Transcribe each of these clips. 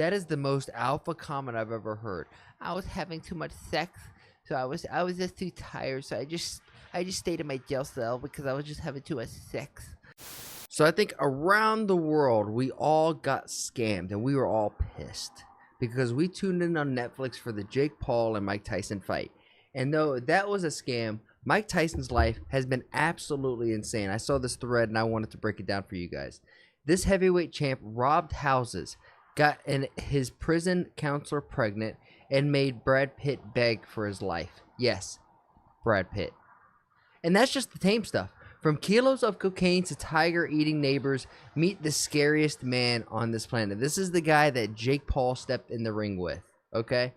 That is the most alpha comment I've ever heard. I was having too much sex, so I was just too tired, so I just stayed in my jail cell because I was just having too much sex. So I think around the world we all got scammed and we were all pissed because we tuned in on Netflix for the Jake Paul and Mike Tyson fight. And though that was a scam, Mike Tyson's life has been absolutely insane. I saw this thread and I wanted to break it down for you guys. This heavyweight champ robbed houses, got his prison counselor pregnant, and made Brad Pitt beg for his life. Yes, Brad Pitt. And that's just the tame stuff. From kilos of cocaine to tiger-eating neighbors, meet the scariest man on this planet. This is the guy that Jake Paul stepped in the ring with, okay?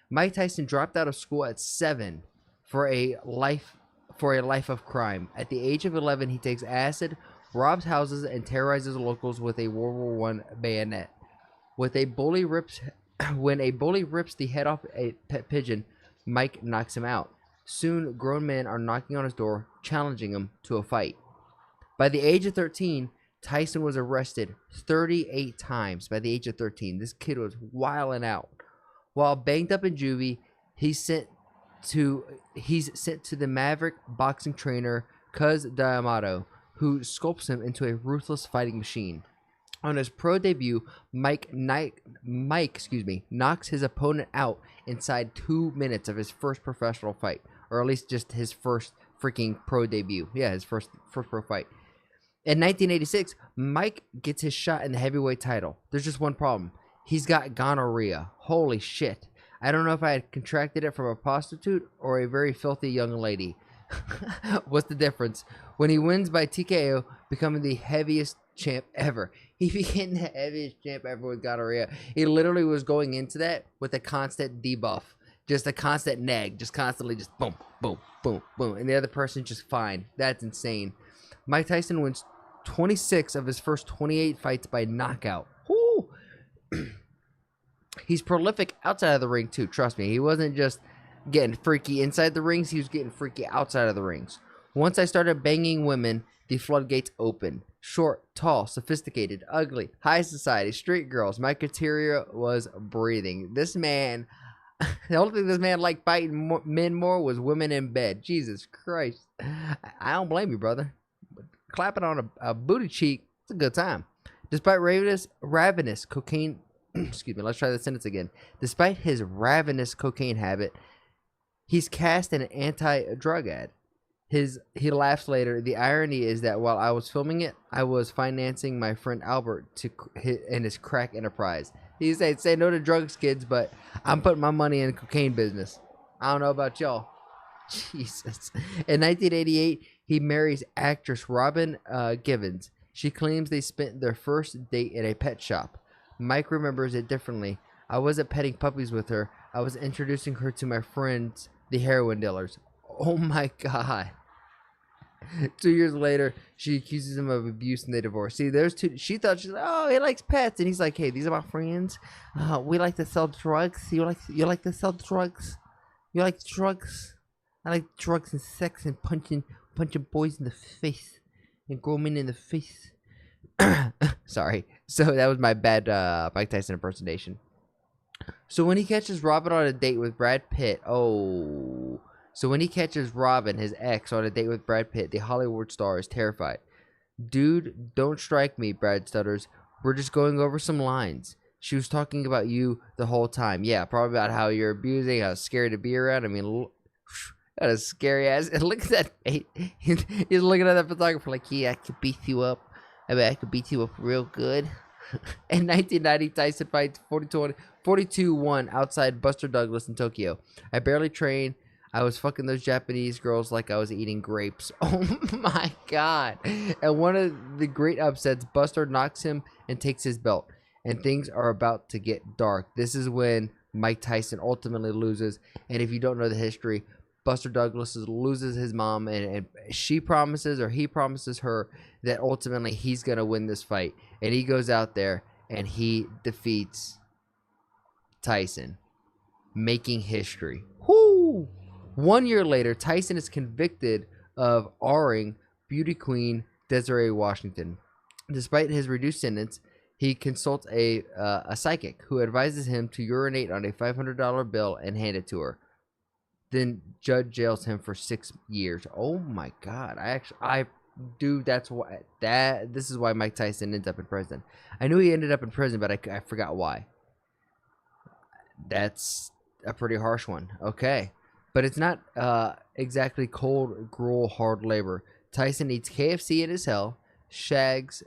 Mike Tyson dropped out of school at 7 for a life of crime. At the age of 11, he takes acid, robs houses, and terrorizes locals with a World War I bayonet. When a bully rips the head off a pet pigeon, Mike knocks him out. Soon, grown men are knocking on his door, challenging him to a fight. By the age of 13, Tyson was arrested 38 times. By the age of 13, this kid was wilding out. While banged up in juvie, he's sent to the maverick boxing trainer Cuz D'Amato, who sculpts him into a ruthless fighting machine. On his pro debut, Mike knocks his opponent out inside 2 minutes of his first professional fight, or at least just his first freaking pro debut. Yeah, his first pro fight. In 1986, Mike gets his shot in the heavyweight title. There's just one problem. He's got gonorrhea. Holy shit. I don't know if I had contracted it from a prostitute or a very filthy young lady. What's the difference? When he wins by TKO, becoming the heaviest champ ever. He became the heaviest champ ever with gonorrhea. He literally was going into that with a constant debuff. Just a constant neg. Just constantly just boom, boom, boom, boom. And the other person just fine. That's insane. Mike Tyson wins 26 of his first 28 fights by knockout. Woo! He's prolific outside of the ring too. Trust me. He wasn't just getting freaky inside the rings. He was getting freaky outside of the rings. Once I started banging women, the floodgates opened. Short, tall, sophisticated, ugly, high society, street girls. My criteria was breathing. This man, the only thing this man liked fighting men more was women in bed. Jesus Christ. I don't blame you, brother. Clapping on a booty cheek, it's a good time. Despite ravenous cocaine, excuse me, let's try that sentence again. Despite his ravenous cocaine habit, he's cast in an anti-drug ad. He laughs later. The irony is that while I was filming it, I was financing my friend Albert in his crack enterprise. He said, "Say no to drugs, kids, but I'm putting my money in the cocaine business." I don't know about y'all. Jesus. In 1988, he marries actress Robin Givens. She claims they spent their first date in a pet shop. Mike remembers it differently. I wasn't petting puppies with her. I was introducing her to my friends, the heroin dealers. Oh my God. 2 years later, she accuses him of abuse and they divorce. See, there's two. She thought, she's like, oh, he likes pets, and he's like, hey, these are my friends. We like to sell drugs. You like to sell drugs? You like drugs? I like drugs and sex and punching boys in the face and grooming in the face. Sorry. So that was my bad Mike Tyson impersonation. So when he catches Robin on a date with Brad Pitt, So when he catches Robin, his ex, on a date with Brad Pitt, the Hollywood star is terrified. Dude, don't strike me, Brad stutters. We're just going over some lines. She was talking about you the whole time. Yeah, probably about how you're abusing, how scary to be around. I mean, that is scary ass. And look at that face. He's looking at that photographer like, yeah, I could beat you up. I mean, I could beat you up real good. In 1990, Tyson fights 42-1 outside Buster Douglas in Tokyo. I barely trained. I was fucking those Japanese girls like I was eating grapes. Oh my God. And one of the great upsets, Buster knocks him and takes his belt. And things are about to get dark. This is when Mike Tyson ultimately loses. And if you don't know the history, Buster Douglas loses his mom. And she promises, or he promises her, that ultimately he's going to win this fight. And he goes out there and he defeats Tyson, making history. Whoo! 1 year later, Tyson is convicted of R-ing beauty queen Desiree Washington. Despite his reduced sentence, He consults a psychic who advises him to urinate on a $500 bill and hand it to her. Then judge jails him for 6 years. Oh my God! This is why Mike Tyson ends up in prison. I knew he ended up in prison, but I forgot why. That's a pretty harsh one. Okay, but it's not exactly cold, gruel, hard labor. Tyson eats KFC in his cell, shags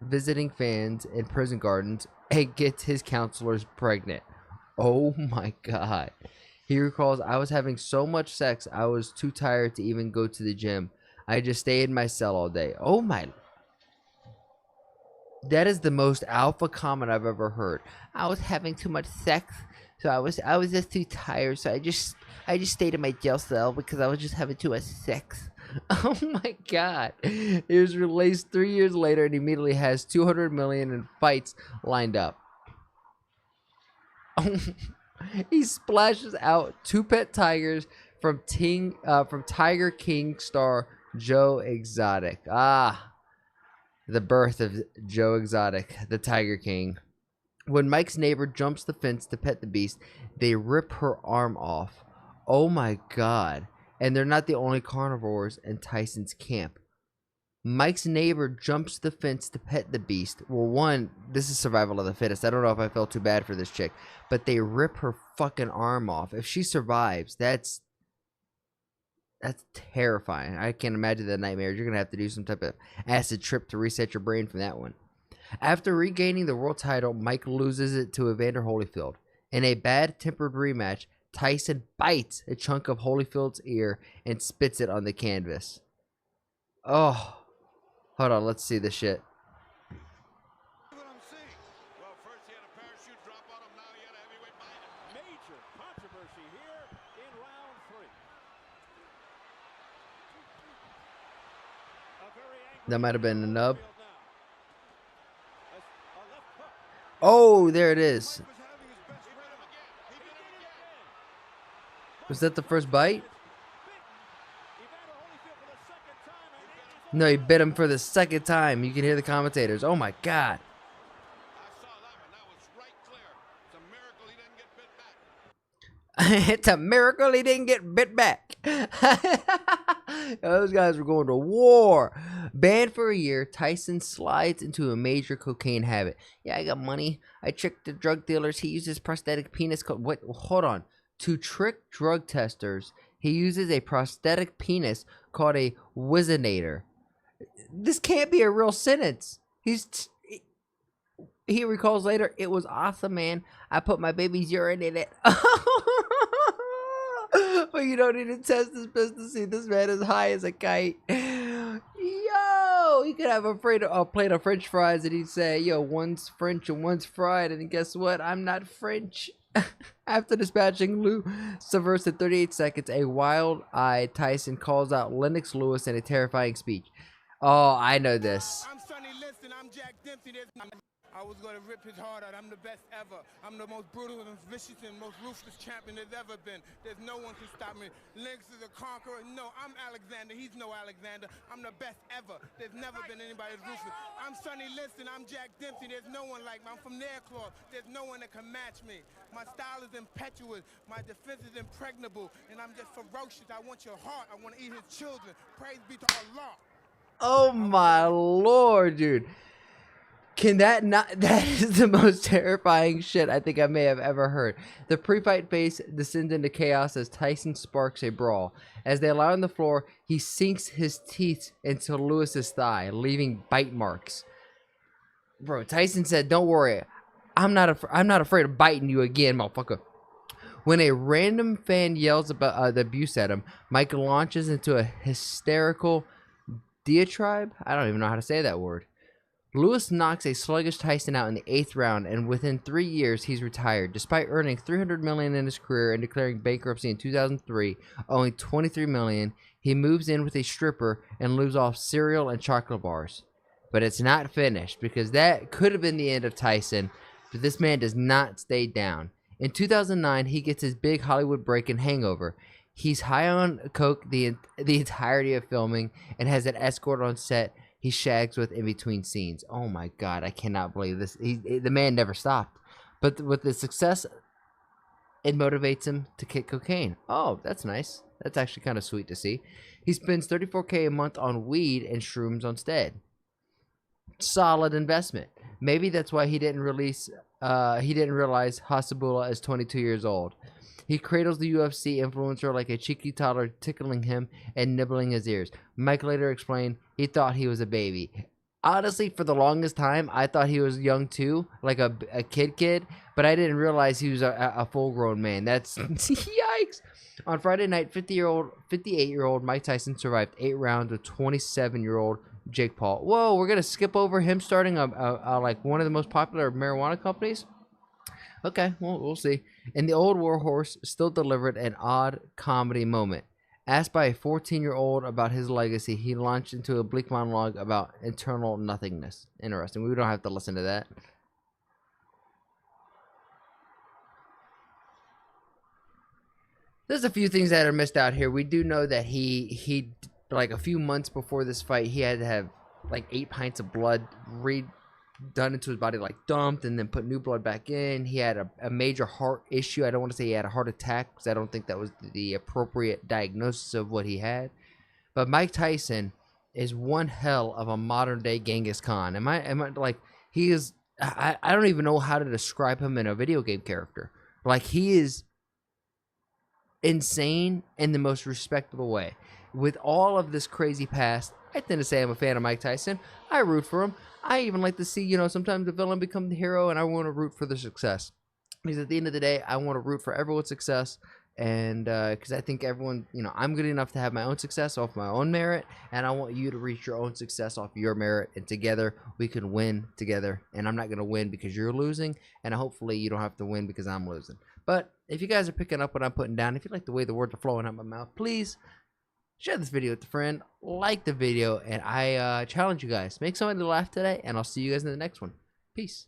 visiting fans in prison gardens, and gets his counselors pregnant. Oh my God. He recalls, I was having so much sex, I was too tired to even go to the gym. I just stayed in my cell all day. Oh my. That is the most alpha comment I've ever heard. I was having too much sex, so I was just too tired, so I just stayed in my jail cell because I was just having too much sex. Oh my God. He was released 3 years later and immediately has $200 million in fights lined up. He splashes out 2 pet tigers from Tiger King star Joe Exotic. The birth of Joe Exotic, the Tiger King. When Mike's neighbor jumps the fence to pet the beast, they rip her arm off. Oh my God. And they're not the only carnivores in Tyson's camp. Mike's neighbor jumps the fence to pet the beast. Well, one, this is survival of the fittest. I don't know if I felt too bad for this chick, but they rip her fucking arm off. If she survives, that's terrifying. I can't imagine the nightmares. You're going to have to do some type of acid trip to reset your brain from that one. After regaining the world title, Mike loses it to Evander Holyfield. In a bad-tempered rematch, Tyson bites a chunk of Holyfield's ear and spits it on the canvas. Oh. Hold on, let's see this shit. That might have been a nub. Oh, there it is. Was that the first bite? No, he bit him for the second time. You can hear the commentators. Oh my God. It's a miracle he didn't get bit back. Those guys were going to war. Banned for a year, Tyson slides into a major cocaine habit. Yeah, I got money. I tricked the drug dealers. He uses prosthetic penis. What? Hold on. To trick drug testers, he uses a prosthetic penis called a Wizinator. This can't be a real sentence. He recalls later, it was awesome, man. I put my baby's urine in it. But you don't need to test this business to see this man is high as a kite. Yo, he could have a plate of French fries and he'd say, yo, one's French and one's fried. And guess what? I'm not French. After dispatching Lou Savers in 38 seconds, a wild-eyed Tyson calls out Lennox Lewis in a terrifying speech. Oh, I know this. I'm Sonny Liston. I'm Jack Dempsey. I was going to rip his heart out. I'm the best ever. I'm the most brutal and vicious and most ruthless champion there's ever been. There's no one can stop me. Lennox is a conqueror. No, I'm Alexander. He's no Alexander. I'm the best ever. There's never been anybody as ruthless. I'm Sonny Liston. I'm Jack Dempsey. There's no one like me. I'm from Nairclaw. There's no one that can match me. My style is impetuous. My defense is impregnable. And I'm just ferocious. I want your heart. I want to eat his children. Praise be to Allah. Oh my Lord, dude. Can that not? That is the most terrifying shit I think I may have ever heard. The pre-fight phase descends into chaos as Tyson sparks a brawl. As they lie on the floor, he sinks his teeth into Lewis's thigh, leaving bite marks. Bro, Tyson said, "Don't worry, I'm not afraid of biting you again, motherfucker." When a random fan yells about the abuse at him, Mike launches into a hysterical diatribe. I don't even know how to say that word. Lewis knocks a sluggish Tyson out in the 8th round, and within 3 years, he's retired. Despite earning $300 million in his career and declaring bankruptcy in 2003, owing $23 million, he moves in with a stripper and lives off cereal and chocolate bars. But it's not finished, because that could have been the end of Tyson, but this man does not stay down. In 2009, he gets his big Hollywood break in Hangover. He's high on coke the entirety of filming and has an escort on set. he shags with in between scenes. Oh my God, I cannot believe this. The man never stopped. But with the success, it motivates him to kick cocaine. Oh, that's nice. That's actually kind of sweet to see. He spends $34K a month on weed and shrooms instead. Solid investment. Maybe that's why he didn't release. He didn't realize Hasbulla is 22 years old. He cradles the UFC influencer like a cheeky toddler, tickling him and nibbling his ears. Mike later explained he thought he was a baby. Honestly, for the longest time, I thought he was young too, like a kid, but I didn't realize he was a full-grown man. That's yikes. On Friday night, 58-year-old Mike Tyson survived 8 rounds with 27-year-old Jake Paul. Whoa, we're gonna skip over him starting like one of the most popular marijuana companies. Okay, well, we'll see. And the old warhorse still delivered an odd comedy moment. Asked by a 14-year-old about his legacy, he launched into a bleak monologue about eternal nothingness. Interesting. We don't have to listen to that. There's a few things that are missed out here. We do know that he like a few months before this fight, he had to have like 8 pints of blood done into his body, like dumped, and then put new blood back in. He had a major heart issue. I don't want to say he had a heart attack because I don't think that was the appropriate diagnosis of what he had. But Mike Tyson is one hell of a modern day Genghis Khan. Am I like, he is? I don't even know how to describe him in a video game character. Like, he is insane in the most respectable way. With all of this crazy past, I tend to say I'm a fan of Mike Tyson. I root for him. I even like to see, sometimes the villain become the hero, and I want to root for their success. Because at the end of the day, I want to root for everyone's success, and because I think everyone, I'm good enough to have my own success off my own merit, and I want you to reach your own success off your merit, and together we can win together. And I'm not going to win because you're losing, and hopefully you don't have to win because I'm losing. But if you guys are picking up what I'm putting down, if you like the way the words are flowing out my mouth, please share this video with a friend, like the video, and I challenge you guys. Make somebody laugh today, and I'll see you guys in the next one. Peace.